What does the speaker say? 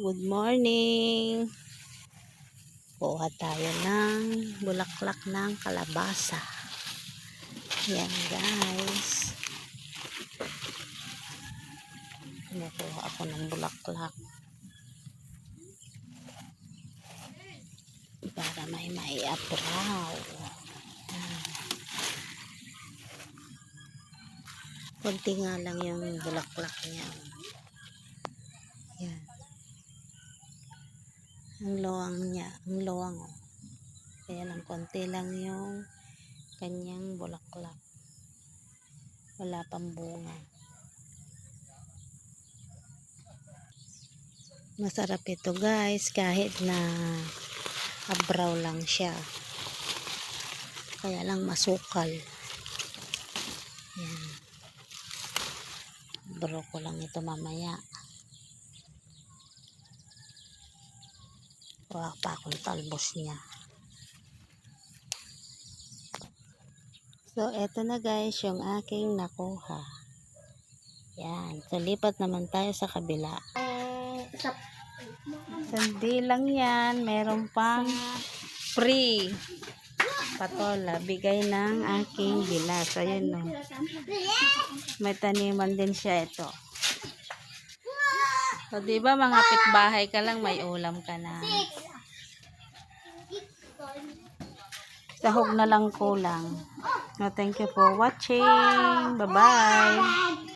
Good morning. Kuha tayo ng bulaklak ng kalabasa. Yan guys. Nakuha ako ng bulaklak. Para may maiabraw. Kunti nga lang yung bulaklak niya. Yan. Ang luwang niya. Ang luwang. Oh. Kaya lang konti lang yung kanyang bulaklak. Wala pang bunga. Masarap ito guys. Kahit na abraw lang siya. Kaya lang masukal. Yan. Bro ko lang ito mamaya. Kuha pa akong talbos niya. So, eto na guys yung aking nakuha. Yan. So, lipat naman tayo sa kabila. Sandi lang yan. Meron pang free patola. Bigay ng aking bilas. So, yun no. May taniman din siya ito. So, diba mga pitbahay ka lang, may ulam ka na. Sahog na lang kulang. So, thank you for watching. Bye-bye.